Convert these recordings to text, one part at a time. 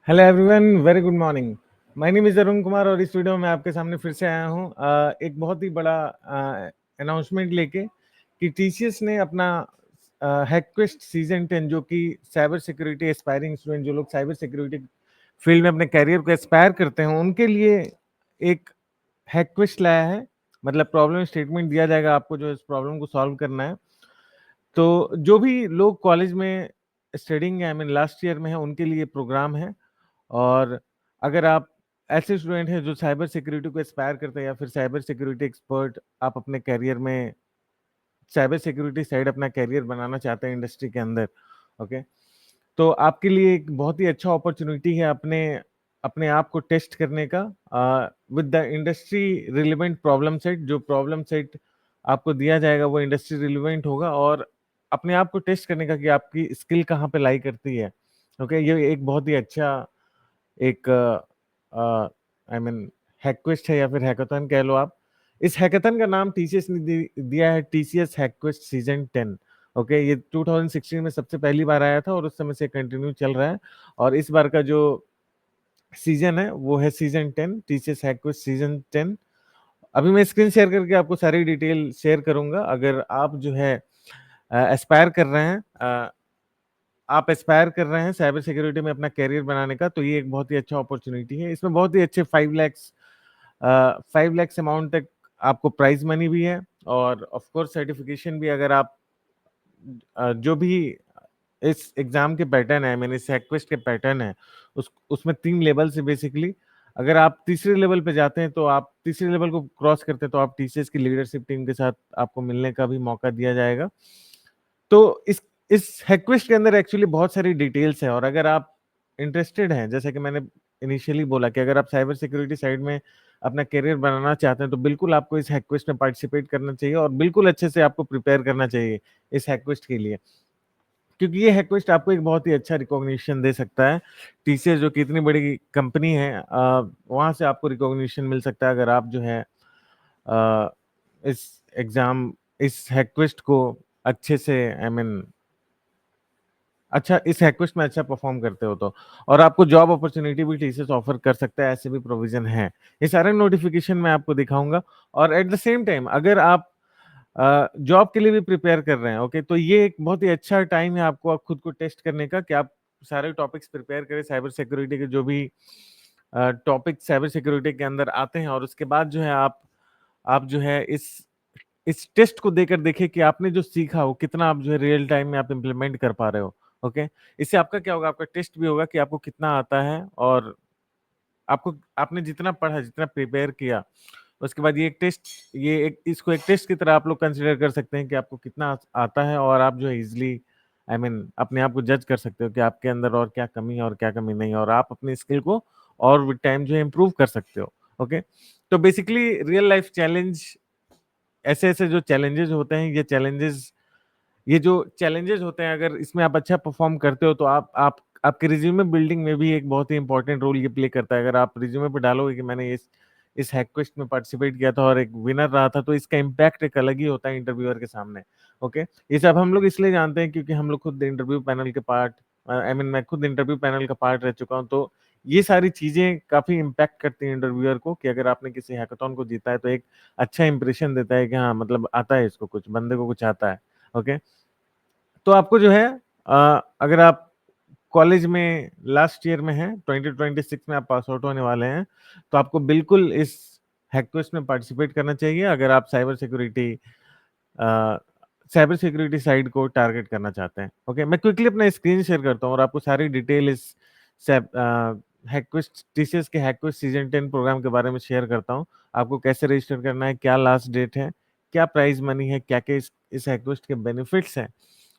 Hello everyone, very good morning. My name is Arun Kumar और इस video में आपके सामने फिर से आया हूँ एक बहुत ही बड़ा अनाउंसमेंट लेके कि टीसीएस ने अपना हैकक्वेस्ट सीजन 10 जो कि साइबर सिक्योरिटी एस्पायरिंग स्टूडेंट जो लोग साइबर सिक्योरिटी फील्ड में अपने करियर को एस्पायर करते हैं उनके लिए एक हैकक्वेस्ट लाया है। मतलब प्रॉब्लम स्टेटमेंट दिया जाएगा आपको जो इस प्रॉब्लम को सॉल्व करना है। तो जो भी लोग कॉलेज में studying I mean last year में है उनके लिए प्रोग्राम है। और अगर आप ऐसे स्टूडेंट हैं जो साइबर सिक्योरिटी को एस्पायर करते हैं या फिर साइबर सिक्योरिटी एक्सपर्ट आप अपने करियर में साइबर सिक्योरिटी साइड अपना करियर बनाना चाहते हैं इंडस्ट्री के अंदर, ओके, तो आपके लिए एक बहुत ही अच्छा अपॉर्चुनिटी है अपने अपने आप को टेस्ट करने का with the industry relevant problem set. जो प्रॉब्लम सेट आपको दिया जाएगा वो इंडस्ट्री रिलेवेंट होगा और अपने आप को टेस्ट करने का कि आपकी स्किल कहाँ पे लाई करती है। ओके, ये एक बहुत ही अच्छा एक आई मीन हैकक्वेस्ट है या फिर हैकाथन कह लो आप। इस हैकाथन का नाम टीसीएस ने दिया है टीसीएस हैकक्वेस्ट सीजन 10। ओके, ये 2016 में सबसे पहली बार आया था और उस समय से कंटिन्यू चल रहा है। और इस बार का जो सीजन है वो है सीजन 10, टीसीएस हैकक्वेस्ट सीजन 10। अभी मैं स्क्रीन शेयर करके आपको सारी डिटेल शेयर करूंगा। अगर आप जो है एस्पायर कर रहे हैं आप एस्पायर कर रहे हैं साइबर सिक्योरिटी में अपना करियर बनाने का, तो ये एक बहुत ही अच्छा अपॉर्चुनिटी है। इसमें बहुत ही अच्छे 5 लाख अमाउंट तक आपको प्राइज मनी भी है और ऑफ कोर्स सर्टिफिकेशन भी। अगर आप जो भी इस एग्जाम के पैटर्न है, मैंने इस हैकक्वेस्ट के पैटर्न है, उसमें 3 लेवल से बेसिकली अगर आप तीसरे लेवल पे जाते हैं तो आप तीसरे लेवल को क्रॉस करते हैं तो आप टीसीएस की लीडरशिप टीम के साथ आपको मिलने का भी मौका दिया जाएगा। तो इस हैकक्वेस्ट के अंदर एक्चुअली बहुत सारी डिटेल्स हैं और अगर आप इंटरेस्टेड हैं, जैसे कि मैंने इनिशियली बोला कि अगर आप साइबर सिक्योरिटी साइड में अपना करियर बनाना चाहते हैं तो बिल्कुल आपको इस हैकक्वेस्ट में पार्टिसिपेट करना चाहिए और बिल्कुल अच्छे से आपको प्रिपेयर करना चाहिए इस हैकक्वेस्ट के लिए, क्योंकि ये हैकक्वेस्ट आपको एक बहुत ही अच्छा रिकॉग्निशन दे सकता है। टीसीएस जो कि इतनी बड़ी कंपनी है वहाँ से आपको रिकॉग्निशन मिल सकता है अगर आप जो है अ, इस एग्जाम इस हैकक्वेस्ट को अच्छे से आई मीन अच्छा इस हैकक्वेस्ट में अच्छा परफॉर्म करते हो तो। और आपको जॉब अपॉर्चुनिटी भी टीसीएस ऑफर कर सकता है, ऐसे भी प्रोविजन है। ये सारे नोटिफिकेशन मैं आपको दिखाऊंगा। और एट द सेम टाइम अगर आप जॉब के लिए भी प्रिपेयर कर रहे हैं, ओके, तो ये एक बहुत ही अच्छा टाइम है आपको आप खुद को टेस्ट करने का कि आप सारे टॉपिक्स प्रिपेयर करें साइबर सिक्योरिटी के जो भी टॉपिक साइबर सिक्योरिटी के अंदर आते हैं। और उसके बाद जो है आप जो है इस टेस्ट को देकर देखिए कि आपने जो सीखा वो कितना आप जो है रियल टाइम में आप इम्प्लीमेंट कर पा रहे हो। ओके, इससे आपका क्या होगा, आपका टेस्ट भी होगा कि आपको कितना आता है और आपको आपने जितना पढ़ा जितना प्रिपेयर किया उसके बाद ये एक इसको एक टेस्ट की तरह आप लोग कंसिडर कर सकते हैं कि आपको कितना आता है और आप जो है इजिली आई मीन अपने आप को जज कर सकते हो कि आपके अंदर और क्या कमी है और क्या कमी नहीं है और आप अपनी स्किल को और विद टाइम जो है इम्प्रूव कर सकते हो। ओके, तो बेसिकली रियल लाइफ चैलेंज ऐसे ऐसे जो चैलेंजेस होते हैं ये जो चैलेंजेस होते हैं अगर इसमें आप अच्छा परफॉर्म करते हो तो आप आपके रिज्यूमे बिल्डिंग में भी एक बहुत ही इंपॉर्टेंट रोल ये प्ले करता है। अगर आप रिज्यूमे पे डालोगे कि मैंने इस हैकक्वेस्ट में पार्टिसिपेट किया था और एक विनर रहा था, तो इसका इम्पैक्ट एक अलग ही होता है इंटरव्यूअर के सामने। ओके, ये सब हम लोग इसलिए जानते हैं क्योंकि हम लोग खुद इंटरव्यू पैनल के पार्ट आई मीन मैं खुद इंटरव्यू पैनल का पार्ट रह चुका हूँ। तो ये सारी चीजें काफी इम्पैक्ट करती हैं इंटरव्यूअर को कि अगर आपने किसी हैकाथॉन को जीता है तो एक अच्छा इंप्रेशन देता है कि हाँ मतलब आता है इसको, कुछ बंदे को कुछ आता है। ओके, तो आपको जो है अगर आप कॉलेज में लास्ट ईयर में हैं 2026 में आप पास आउट होने वाले हैं तो आपको बिल्कुल इस हैकक्वेस्ट में पार्टिसिपेट करना चाहिए अगर आप साइबर सिक्योरिटी साइड को टारगेट करना चाहते हैं। ओके, मैं क्विकली अपना स्क्रीन शेयर करता हूँ और आपको सारी डिटेल इस हैकक्वेस्ट टीसीएस के हैकक्वेस्ट सीजन 10 प्रोग्राम के बारे में शेयर करता हूँ। आपको कैसे रजिस्टर करना है, क्या लास्ट डेट है, क्या प्राइज मनी है, क्या क्या इस हैकक्वेस्ट के बेनिफिट्स हैं,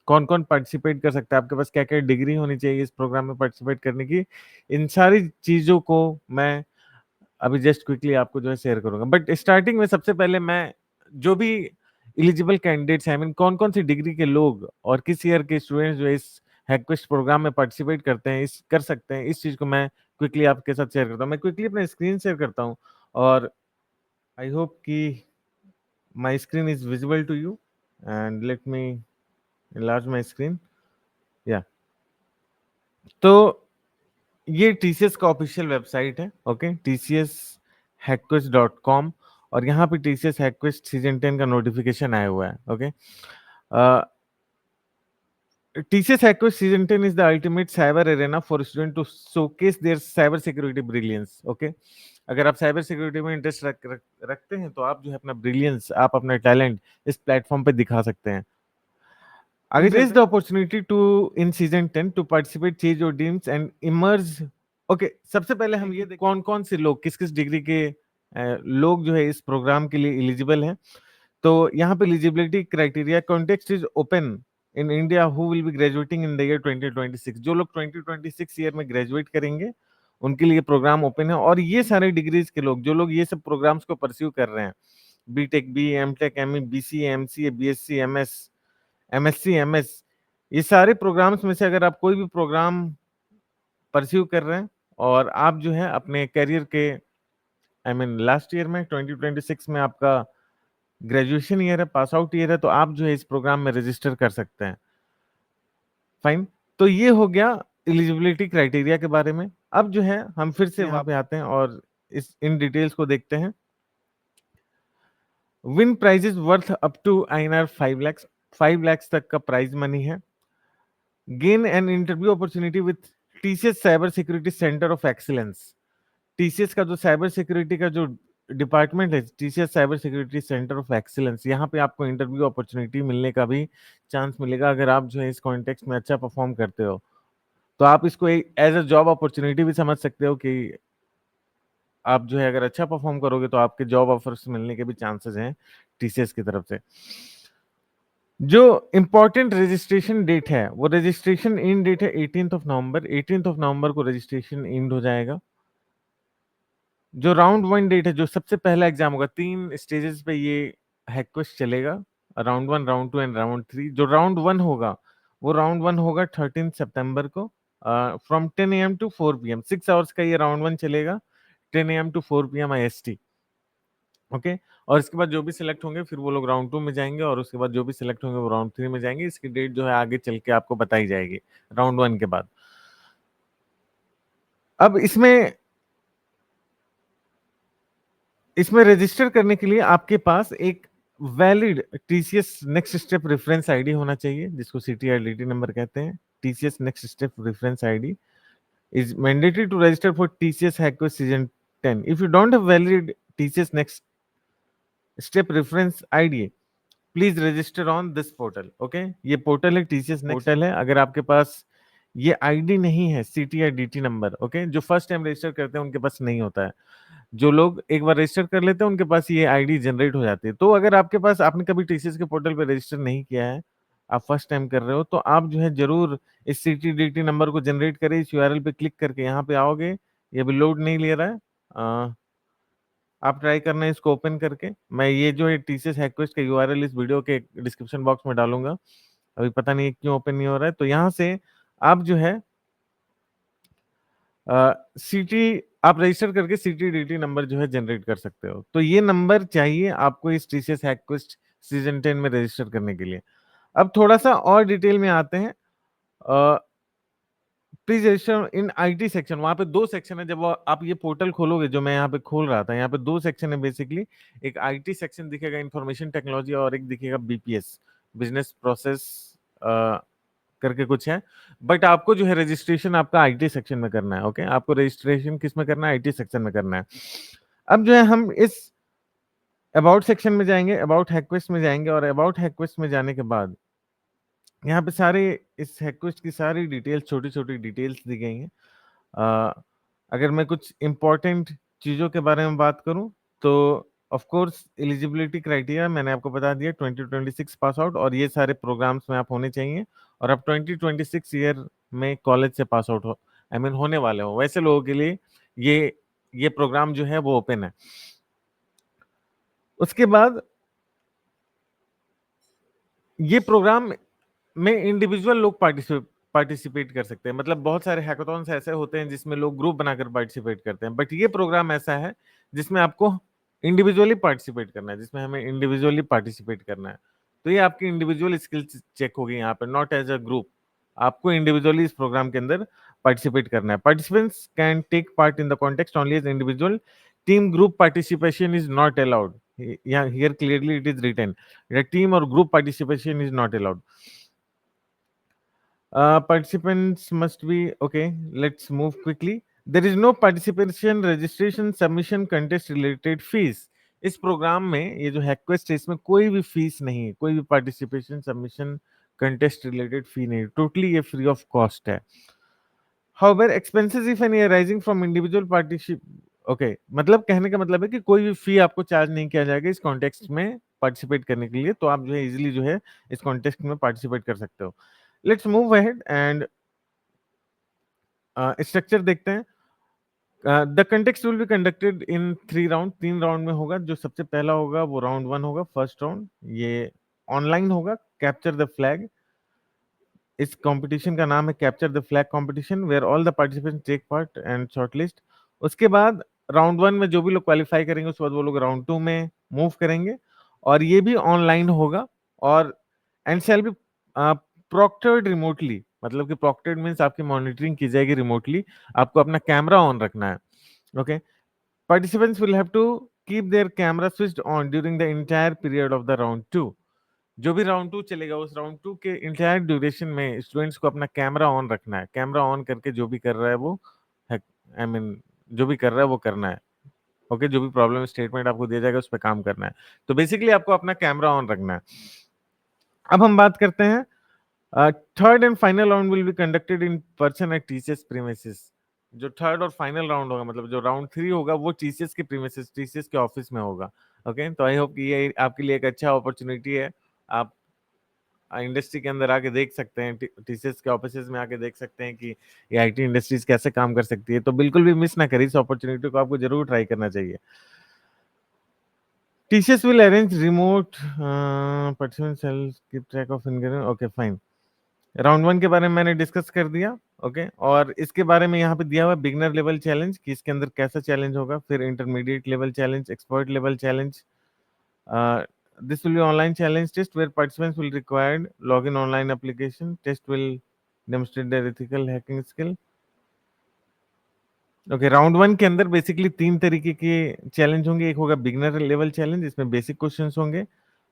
कौन कौन पार्टिसिपेट कर सकता है, आपके पास क्या क्या डिग्री होनी चाहिए इस प्रोग्राम में पार्टिसिपेट करने की। इन सारी चीजों को मैं अभी जस्ट क्विकली आपको जो है शेयर करूंगा। बट स्टार्टिंग में सबसे पहले मैं जो भी एलिजिबल कैंडिडेट्स हैं आई मीन कौन कौन सी डिग्री के लोग और किस ईयर के स्टूडेंट्स जो इस हैकक्वेस्ट प्रोग्राम में पार्टिसिपेट करते हैं इस कर सकते हैं, इस चीज को मैं क्विकली आपके साथ शेयर करता हूँ। मैं क्विकली अपना स्क्रीन शेयर करता हूँ और आई होप कि my screen is visible to you and let me enlarge my screen। या तो ये टीसीएस का ऑफिशियल वेबसाइट है, ओके, tcshackquest.com, और यहाँ पे टीसीएस हैकक्वेस्ट सीजन 10 का नोटिफिकेशन आया हुआ है, okay. TCS Hackquest Season 10 is the ultimate cyber arena for students to showcase their cyber security brilliance. Okay, अगर आप साइबर सिक्योरिटी में इंटरेस्ट रखते हैं तो आप जो है अपना ब्रिलियंस, आप अपना टैलेंट इस प्लेटफॉर्म पे दिखा सकते हैं। आगे raise the opportunity to in season 10 to participate, change your dreams and emerge. Okay, सबसे पहले हम ये कौन कौन से लोग, किस किस डिग्री के लोग जो है इस प्रोग्राम के लिए एलिजिबल हैं। तो यहाँ पे eligibility criteria, context is open in India who will be graduating in the year 2026। जो लोग 2026 ईयर में ग्रेजुएट करेंगे उनके लिए प्रोग्राम ओपन है। और ये सारे डिग्रीज के लोग, जो लोग ये सब प्रोग्राम्स को परस्यू कर रहे हैं, BTech, B, MTech, ME, BCA, MCA, BSc, MS, MSc, MS, ये सारे प्रोग्राम्स में से अगर आप कोई भी प्रोग्राम परस्यू कर रहे हैं और आप जो है अपने करियर के लास्ट ईयर में 2026 में आपका ग्रेजुएशन ईयर है, पास आउट ईयर है, तो आप जो है इस प्रोग्राम में रजिस्टर कर सकते हैं। फाइन, तो ये हो गया एलिजिबिलिटी क्राइटेरिया के बारे में। अब जो है हम फिर से वहां पे आते हैं और इन डिटेल्स को देखते हैं। Win prizes worth up to INR 5 lakh, 5 lakh तक का प्राइज मनी है। Gain an interview opportunity with TCS cyber security centre of excellence. TCS का जो साइबर सिक्योरिटी का जो डिपार्टमेंट है, TCS cyber security centre of excellence, यहाँ पे आपको इंटरव्यू अपॉर्चुनिटी मिलने का भी चांस मिलेगा अगर आप जो है इस कॉन्टेक्स्ट में अच्छा परफॉर्म करते हो। तो आप इसको एक एज अ जॉब अपॉर्चुनिटी भी समझ सकते हो कि आप जो है अगर अच्छा परफॉर्म करोगे तो आपके जॉब ऑफर्स मिलने के भी चांसेस हैं TCS की तरफ से। जो इंपॉर्टेंट रजिस्ट्रेशन डेट है, वो रजिस्ट्रेशन इन डेट है 18th of November. 18th of November को रजिस्ट्रेशन इंड हो जाएगा। जो राउंड 1 डेट है, जो सबसे पहला एग्जाम होगा, 3 स्टेजेस पे ये हैकक्वेस्ट चलेगा, राउंड 1, राउंड 2 एंड राउंड 3। जो राउंड 1 होगा वो राउंड 1 होगा 13 सितंबर को, from 10 AM to 4 PM, 6 hours का ये राउंड 1 चलेगा, 10 AM to 4 PM IST। Okay, और इसके बाद जो भी सिलेक्ट होंगे फिर वो लोग राउंड 2 में जाएंगे, और उसके बाद जो भी सिलेक्ट होंगे वो राउंड 3 में जाएंगे। इसकी डेट जो है आगे चल के आपको बताई जाएगी राउंड 1 के बाद। अब इसमें रजिस्टर करने के लिए आपके पास एक valid TCS next step reference ID होना चाहिए, जिसको CTIDT नंबर कहते हैं। TCS next step reference ID is mandatory to register for TCS Hackquest Season 10. If you don't have valid TCS Next Step reference ID, please register on this portal. Okay, ये portal है, TCS portal है। अगर आपके पास ये ID नहीं है, CTIDT number, okay, जो first time register करते हैं उनके पास नहीं होता है। जो लोग एक बार रजिस्टर कर लेते हैं उनके पास ये आईडी जनरेट हो जाती है। तो अगर आपके पास, आपने कभी TCS के पोर्टल पे रजिस्टर नहीं किया है, आप फर्स्ट टाइम कर रहे हो, तो आप जो है जरूर इस CTIDT नंबर को जनरेट करें। इस URL पे क्लिक करके यहाँ पे आओगे, ये अभी लोड नहीं ले रहा है, आप ट्राई करना है इसको ओपन करके। मैं ये जो है TCS हैकक्वेस्ट का URL इस वीडियो के डिस्क्रिप्शन बॉक्स में डालूंगा। अभी पता नहीं क्यों ओपन नहीं हो रहा है। तो यहाँ से आप जो है आप रजिस्टर करके CTIDT नंबर जो है जनरेट कर सकते हो। तो ये नंबर चाहिए आपको इस TCS हैकक्वेस्ट सीजन 10 में रजिस्टर करने के लिए। अब थोड़ा सा और डिटेल में आते हैं। Please register in IT section. वहां पे 2 सेक्शन है। जब आप ये पोर्टल खोलोगे, जो मैं यहाँ पे खोल रहा था, यहाँ पे 2 सेक्शन है बेसिकली। एक IT सेक्शन दिखेगा, इंफॉर्मेशन टेक्नोलॉजी, और एक दिखेगा BPS, बिजनेस प्रोसेस करके कुछ है। बट आपको जो है रजिस्ट्रेशन आपका IT सेक्शन में करना है। ओके, आपको रजिस्ट्रेशन किस में करना है? IT सेक्शन में करना है। अब जो है हम इस अबाउट सेक्शन में जाएंगे, अबाउट हैकक्वेस्ट में जाएंगे, और अबाउट हैकक्वेस्ट में जाने के बाद यहाँ पे सारे इस हैकक्वेस्ट की सारी डिटेल्स, छोटी छोटी डिटेल्स दी गई हैं। अगर मैं कुछ इंपॉर्टेंट चीज़ों के बारे में बात करूं तो ऑफ कोर्स एलिजिबिलिटी क्राइटेरिया मैंने आपको बता दिया, 2026 पास आउट, और ये सारे प्रोग्राम्स में आप होने चाहिए, और आप 2026 ईयर में कॉलेज से पास आउट हो, होने वाले हो, वैसे लोगों के लिए ये प्रोग्राम जो है वो ओपन है। उसके बाद ये प्रोग्राम में इंडिविजुअल लोग पार्टिसिपेट कर सकते हैं। मतलब बहुत सारे हैकाथॉन्स ऐसे होते हैं जिसमें लोग ग्रुप बनाकर पार्टिसिपेट करते हैं, बट ये प्रोग्राम ऐसा है जिसमें आपको इंडिविजुअली पार्टिसिपेट करना है, जिसमें हमें इंडिविजुअली पार्टिसिपेट करना है। तो ये आपकी इंडिविजुअल स्किल्स चेक होगी यहाँ पे, नॉट एज अ ग्रुप। आपको इंडिविजुअली इस प्रोग्राम के अंदर पार्टिसिपेट करना है। Participants can take part in the context only as individual, team group participation is not allowed. यहाँ here clearly it is written that team और group participation is not allowed. Participants must be okay. Let's move quickly. There is no participation, registration, submission, contest related fees. इस programme में ये जो हैकक्वेस्ट है इसमें कोई भी फीस नहीं है, कोई भी पार्टिसिपेशन, सबमिशन, कंटेस्ट रिलेटेड फी नहीं, टोटली ये फ्री ऑफ कॉस्ट है। However, expenses if any arising from individual particip okay मतलब कहने का मतलब है कि कोई भी फी आपको चार्ज नहीं किया जाएगा इस कॉन्टेक्स्ट में पार्टिसिपेट करने के लिए, तो आप जो है इजीली जो है इस कॉन्टेक्स्ट में पार्टिसिपेट कर सकते हो। Let's move ahead and structure देखते हैं। The context will be conducted in 3 round, 3 round में होगा। जो सबसे पहला होगा वो राउंड 1 होगा, फर्स्ट राउंड, ये ऑनलाइन होगा, कैप्चर द फ्लैग। इस कंपटीशन का नाम है capture the flag competition, where all the participants take part and shortlist. उसके बाद राउंड 1 में जो भी लोग क्वालिफाई करेंगे उसके बाद वो लोग राउंड 2 में मूव करेंगे, और ये भी ऑनलाइन होगा और एंड शैल बी प्रोक्टर्ड रिमोटली। मतलब कि प्रोक्टर्ड मींस आपकी मॉनिटरिंग की जाएगी रिमोटली, आपको अपना कैमरा ऑन रखना है। Okay, participants will have to keep their camera switched on during the entire period of the round 2। जो भी राउंड 2 चलेगा उस राउंड 2 के इंटायर ड्यूरेशन में स्टूडेंट्स को अपना कैमरा ऑन रखना है। कैमरा ऑन करके जो भी कर रहा है वो आई मीन जो भी कर रहा है वो करना है। ओके, जो भी प्रॉब्लम स्टेटमेंट आपको दिया जाएगा उस पर काम करना है। तो बेसिकली आपको अपना कैमरा ऑन रखना है। अब हम बात करते हैं third and final round will be conducted in person at TCS premises. जो थर्ड और फाइनल राउंड होगा, मतलब जो राउंड 3 होगा वो टीसीएस के प्रीमिसेस, टीसीएस के ऑफिस में होगा। ओके, तो आई होप कि ये आपके लिए एक अच्छा अपॉर्चुनिटी है। आप इंडस्ट्री के अंदर आके देख सकते हैं, टीसीएस के ऑफिसेज में आके देख सकते हैं कि ये आईटी इंडस्ट्रीज कैसे काम कर सकती है। तो बिल्कुल भी मिस ना करिए इस अपॉर्चुनिटी को, आपको जरूर ट्राई करना चाहिए। TCS will arrange remote participant cell keep track of income. Okay fine, round 1 के बारे में मैंने डिस्कस कर दिया। ओके, और इसके बारे में यहाँ पे दिया हुआ बिगनर लेवल चैलेंज कि इसके अंदर कैसा चैलेंज होगा, फिर intermediate level challenge, expert level challenge. This will be online challenge test where participants will required login online application. Test will demonstrate their ethical hacking skill. Okay, round 1 के अंदर basically 3 तरीके के चैलेंज होंगे। एक होगा beginner level challenge, इसमें basic questions होंगे।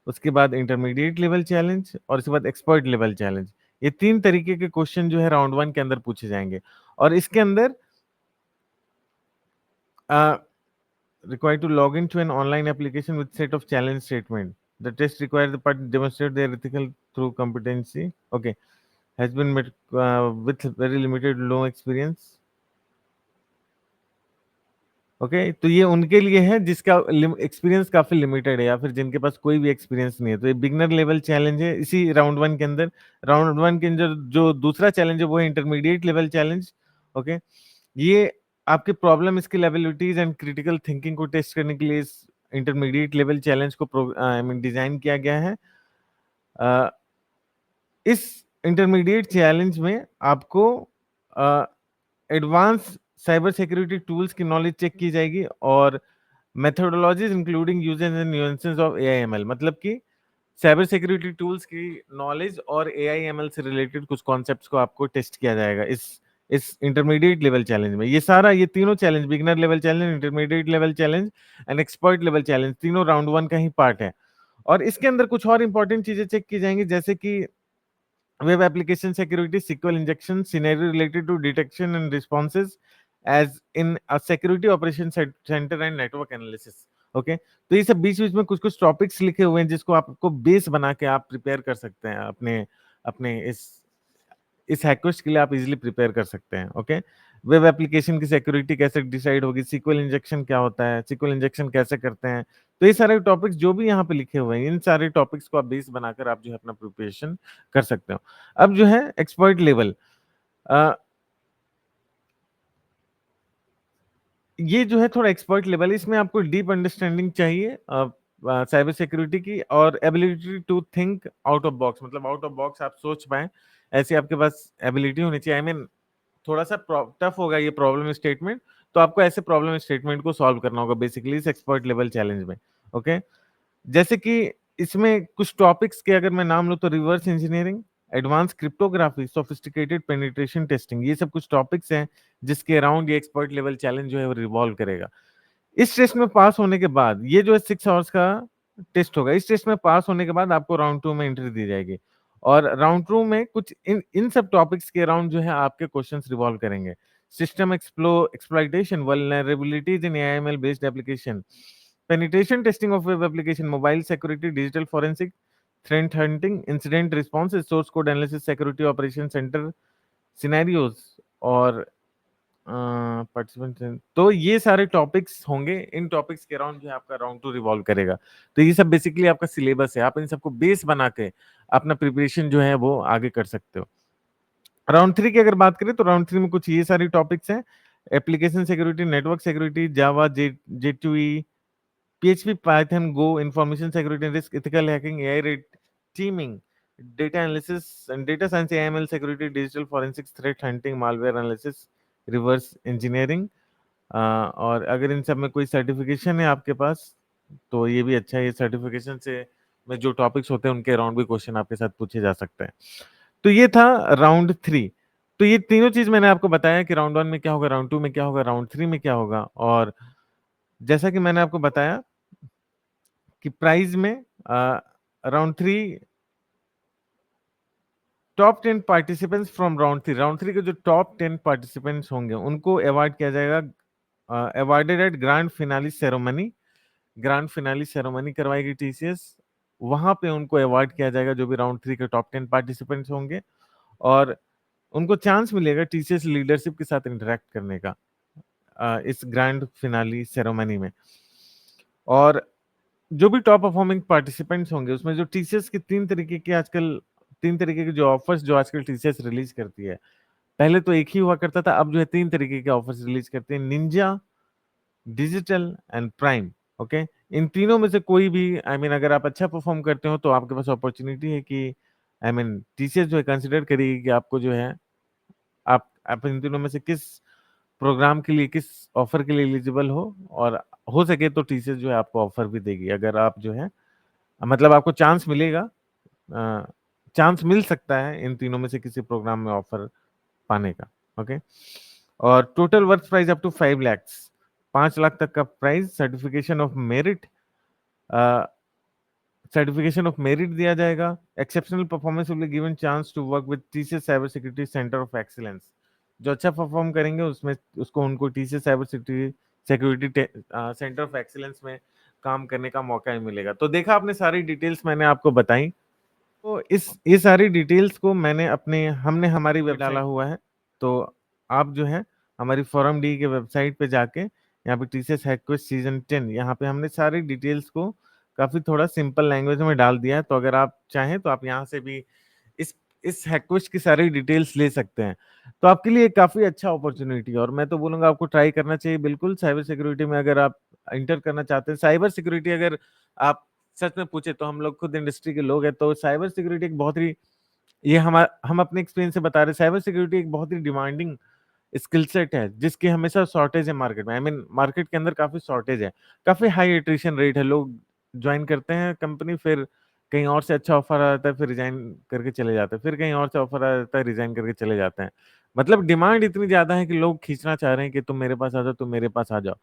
उसके बाद इंटरमीडिएट लेवल चैलेंज और उसके बाद एक्सपर्ट लेवल चैलेंज। ये 3 तरीके के क्वेश्चन जो है राउंड 1 के अंदर पूछे जाएंगे। और इसके अंदर required to log into an online application with set of challenge statement. The test requires the party demonstrate their ethical through competency. Okay, has been met with very limited low experience. Okay, तो ये उनके लिए है जिसका experience काफी limited है या फिर जिनके पास कोई भी एक्सपीरियंस नहीं है। तो ये बिगनर लेवल चैलेंज है इसी राउंड 1 के अंदर। राउंड 1 के अंदर जो दूसरा चैलेंज है वो है इंटरमीडिएट लेवल चैलेंज। ओके, ये आपके problem skill abilities and critical thinking को टेस्ट करने के लिए इस इंटरमीडिएट लेवल चैलेंज को आई मीन डिजाइन किया गया है। इस इंटरमीडिएट चैलेंज में आपको एडवांस साइबर सिक्योरिटी टूल्स की नॉलेज चेक की जाएगी और methodologies including uses and nuances of AIML. मतलब कि साइबर सिक्योरिटी टूल्स की नॉलेज और एआईएमएल से रिलेटेड कुछ कॉन्सेप्ट्स को आपको टेस्ट किया जाएगा इस इंटरमीडिएट लेवल चैलेंज में। ये तीनों challenge, beginner level challenge, intermediate level challenge and expert level challenge, तीनों राउंड 1 का ही पार्ट है। और इसके अंदर कुछ और इंपॉर्टेंट चीजें चेक की जाएंगी, जैसे कि web application security, SQL injection, scenario related to detection and responses as in a security operation center and network analysis. Okay, तो ये सब बीच बीच में कुछ कुछ टॉपिक्स लिखे हुए हैं जिसको आपको बेस बना के आप प्रिपेयर कर सकते हैं अपने अपने इस हैकर्स के लिए आप इजीली प्रिपेयर कर सकते हैं। ओके, वेब एप्लीकेशन की सिक्योरिटी कैसे डिसाइड होगी, सीक्वल इंजेक्शन क्या होता है, सीक्वल इंजेक्शन कैसे करते हैं। तो ये सारे टॉपिक्स जो भी यहाँ पे लिखे हुए हैं, इन सारे टॉपिक्स को आप बेस बनाकर आप जो है अपना प्रिपरेशन कर सकते हो। अब जो है एक्सपर्ट लेवल, ये जो है थोड़ा एक्सपर्ट लेवल, इसमें आपको डीप अंडरस्टैंडिंग चाहिए साइबर सिक्योरिटी की और ability to think out of box. मतलब आउट ऑफ बॉक्स आप सोच पाए, ऐसे आपके पास एबिलिटी होनी चाहिए। आई मीन थोड़ा सा टफ होगा ये प्रॉब्लम स्टेटमेंट, तो आपको ऐसे प्रॉब्लम स्टेटमेंट को सॉल्व करना होगा बेसिकली इस एक्सपर्ट लेवल चैलेंज में। ओके, जैसे कि इसमें कुछ टॉपिक्स के अगर मैं नाम लूं तो reverse engineering, advance cryptography, sophisticated penetration testing, ये सब कुछ टॉपिक्स हैं जिसके अराउंड ये एक्सपर्ट लेवल चैलेंज जो है वो रिवॉल्व करेगा। इस टेस्ट में पास होने के बाद ये जो है 6 आवर्स का टेस्ट होगा। इस टेस्ट में पास होने के बाद आपको राउंड 2 में एंट्री दी जाएगी और राउंड 2 में कुछ इन इन सब टॉपिक्स के अराउंड जो है आपके क्वेश्चंस रिवॉल्व करेंगे। System exploitation, vulnerabilities in AIML based application, penetration testing of web application, mobile security, digital forensic, threat hunting, incident response, source code analysis, security operation centre scenarios और participant. तो ये सारे topics होंगे, इन topics के around जो है आपका round 2 revolve करेगा। तो ये सब बेसिकली आपका सिलेबस है, आप इन सबको बेस बना के अपना प्रिपरेशन जो है वो आगे कर सकते हो। राउंड 3 की अगर बात करें तो राउंड 3 में कुछ ये सारी टॉपिक्स हैं: application security, network security, Java, J2E, PHP, Python, Go, information security and risk, ethical hacking, AI red teaming, data analysis and data science, AML security, digital forensics, threat hunting, malware analysis, reverse engineering। और अगर इन सब में कोई certification है आपके पास तो ये भी अच्छा है। ये सर्टिफिकेशन से में जो टॉपिक्स होते हैं उनके अराउंड भी क्वेश्चन आपके साथ पूछे जा सकते हैं। तो ये था राउंड 3। तो ये तीनों चीज मैंने आपको बताया कि राउंड 1 में क्या होगा, राउंड 2 में क्या होगा, राउंड 3 में क्या होगा। और जैसा कि मैंने आपको बताया कि प्राइज में round 3 top 10 participants from round 3 के जो टॉप 10 पार्टिसिपेंट्स होंगे उनको अवार्ड किया जाएगा, awarded at grand finale ceremony. Grand finale ceremony करवाएगी टीसीएस, वहां पे उनको अवार्ड किया जाएगा जो भी राउंड 3 के टॉप 10 पार्टिसिपेंट्स होंगे, और उनको चांस मिलेगा टीसीएस लीडरशिप के साथ इंटरेक्ट करने का इस ग्रैंड फिनाली सेरेमनी में। और जो भी टॉप परफॉर्मिंग पार्टिसिपेंट्स होंगे उसमें जो टीसीएस के तीन तरीके के जो ऑफर्स जो आजकल टीसीएस रिलीज करती है, पहले तो एक ही हुआ करता था, अब जो है 3 तरीके के ऑफर्स रिलीज करते हैं: ninja, digital and prime. Okay, इन तीनों में से कोई भी अगर आप अच्छा परफॉर्म करते हो तो आपके पास अपॉर्चुनिटी है कि टीसीएस जो है कंसिडर करेगी कि आपको जो है आप इन तीनों में से किस प्रोग्राम के लिए, किस ऑफर के लिए एलिजिबल हो। और हो सके तो टीसीएस जो है आपको ऑफर भी देगी, अगर आप जो है मतलब आपको चांस मिलेगा, चांस मिल सकता है इन तीनों में से किसी प्रोग्राम में ऑफर पाने का। ओके, और total worth price up to 5 lakhs, 5 lakh तक का प्राइस। सर्टिफिकेशन ऑफ मेरिट दिया जाएगा। Exceptional performance will be given chance to work with TCS cyber security centre of excellence. जो अच्छा परफॉर्म करेंगे उसमें उनको TCS cyber security centre of excellence में काम करने का मौका ही मिलेगा। तो देखा आपने, सारी डिटेल्स मैंने आपको बताई। तो ये सारी डिटेल्स को हमने हमारी वेबसाइट डाला हुआ है। तो आप जो है हमारी फोरम डी के वेबसाइट पे जाके यहाँ पे टीसीएस हैक क्विज सीजन 10, यहाँ पे हमने सारी डिटेल्स को काफी थोड़ा सिंपल लैंग्वेज में डाल दिया है। तो अगर आप चाहें तो आप यहाँ से भी इस इस हैक क्विज की सारी डिटेल्स ले सकते हैं। तो आपके लिए काफी अच्छा अपॉर्चुनिटी है और मैं तो बोलूंगा आपको ट्राई करना चाहिए बिल्कुल। साइबर सिक्योरिटी में अगर आप इंटर करना चाहते हैं, साइबर सिक्योरिटी अगर आप सच में पूछे तो हम लोग खुद इंडस्ट्री के लोग हैं, तो साइबर सिक्योरिटी एक बहुत ही, ये हम अपने एक्सपीरियंस से बता रहे हैं, साइबर सिक्योरिटी एक बहुत ही डिमांडिंग स्किल सेट है जिसकी हमेशा शॉर्टेज है मार्केट में। मार्केट के अंदर काफी शॉर्टेज है, काफी हाई एट्रिशन रेट है। लोग ज्वाइन करते हैं कंपनी, फिर कहीं और से अच्छा ऑफर आ जाता है, फिर रिजाइन करके चले जाते हैं, फिर कहीं और से ऑफर आ जाता है, रिजाइन करके चले जाते हैं। मतलब डिमांड इतनी ज्यादा है कि लोग खींचना चाह रहे हैं कि तुम मेरे पास आ जाओ, तुम मेरे पास आ जाओ।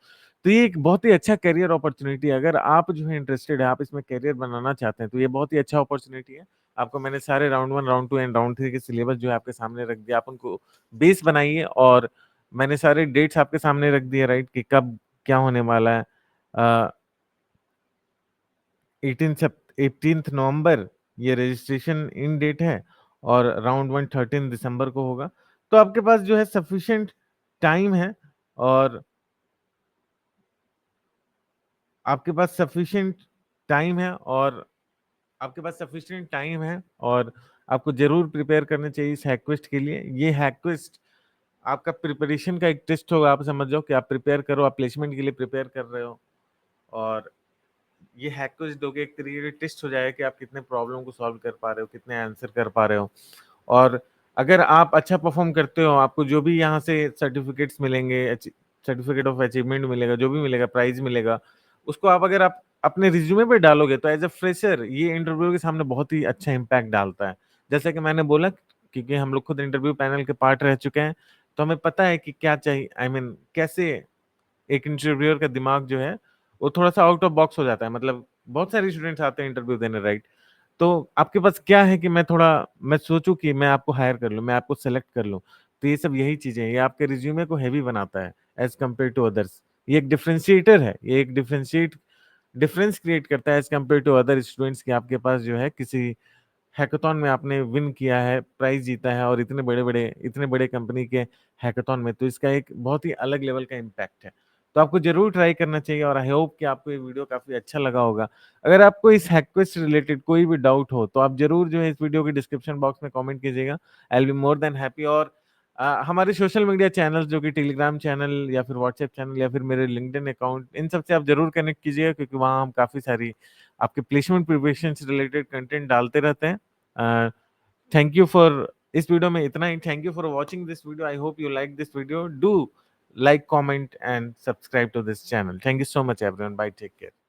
तो ये एक बहुत ही अच्छा करियर अपॉर्चुनिटी है। अगर आप जो है इंटरेस्टेड है, आप इसमें करियर बनाना चाहते हैं, तो ये बहुत ही अच्छा अपॉर्चुनिटी है। आपको मैंने सारे राउंड 1, राउंड 2 एंड राउंड 3 के सिलेबस जो है आपके सामने रख दिया। आप उनको बेस बनाइए, और मैंने सारे डेट्स आपके सामने रख दिए, राइट, कि कब क्या होने वाला है। 18 नवंबर ये रजिस्ट्रेशन इन डेट है, और राउंड 1 13 दिसंबर को होगा। तो आपके पास जो है सफिशिएंट टाइम है, और आपके पास सफिशिएंट टाइम है और आपके पास सफिशिएंट टाइम है और आपको जरूर प्रिपेयर करना चाहिए इस हैकक्विस्ट के लिए। ये हैकक्विस्ट आपका प्रिपरेशन का एक टेस्ट होगा। आप समझ जाओ कि आप प्रिपेयर करो, आप प्लेसमेंट के लिए प्रिपेयर कर रहे हो, और ये हैकर्स दोगे एक तरीके का टेस्ट हो जाएगा कि आप कितने प्रॉब्लम को सॉल्व कर पा रहे हो, कितने आंसर कर पा रहे हो। और अगर आप अच्छा परफॉर्म करते हो, आपको जो भी यहाँ से सर्टिफिकेट्स मिलेंगे, सर्टिफिकेट ऑफ अचीवमेंट मिलेगा, जो भी मिलेगा, प्राइज मिलेगा, उसको अगर आप अपने रिज्यूमे पे डालोगे तो एज ए फ्रेशर ये इंटरव्यू के सामने बहुत ही अच्छा इम्पैक्ट डालता है। जैसा कि मैंने बोला, क्योंकि हम लोग खुद इंटरव्यू पैनल के पार्ट रह चुके हैं, तो हमें पता है कि क्या चाहिए, आई मीन कैसे एक इंटरव्यूअर का दिमाग जो है वो थोड़ा-सा आउट ऑफ बॉक्स हो जाता है। मतलब बहुत सारे स्टूडेंट्स आते हैं इंटरव्यू देने, राइट? तो आपके पास क्या है कि मैं सोचूँ कि मैं आपको हायर कर लूँ, मैं आपको सेलेक्ट कर लूँ। तो ये सब यही चीज़ें हैं, ये आपके रिज़्यूमे को हेवी बनाता है एज़ कम्पेयर टू अदर्स। ये एक डिफरेंशिएटर है, ये एक डिफरेंस क्रिएट करता है as compare to other students कि आपके पास जो है किसी हैकाथॉन में आपने विन किया है, प्राइज़ जीता है और इतने बड़े कंपनी के हैकाथॉन में, तो इसका एक बहुत ही अलग लेवल का इम्पैक्ट है। तो आपको ज़रूर ट्राई करना चाहिए और आई होप कि आपको ये वीडियो काफ़ी अच्छा लगा होगा। अगर आपको इस हैकक्वेस्ट से रिलेटेड कोई भी डाउट हो, तो आप ज़रूर जो है इस वीडियो के डिस्क्रिप्शन बॉक्स में कमेंट कीजिएगा। I will be more than happy. और हमारे सोशल मीडिया चैनल्स जो कि टेलीग्राम चैनल या फिर व्हाट्सएप चैनल या फिर मेरे लिंक्डइन अकाउंट, इन सब से आप ज़रूर कनेक्ट कीजिएगा, क्योंकि वहाँ हम काफ़ी सारी आपके प्लेसमेंट प्रिपरेशन से रिलेटेड कंटेंट डालते रहते हैं। थैंक यू फॉर इस वीडियो में इतना ही। Thank you for watching this video. I hope you like this video. Do like, comment and subscribe to this channel. Thank you so much everyone. Bye, take care.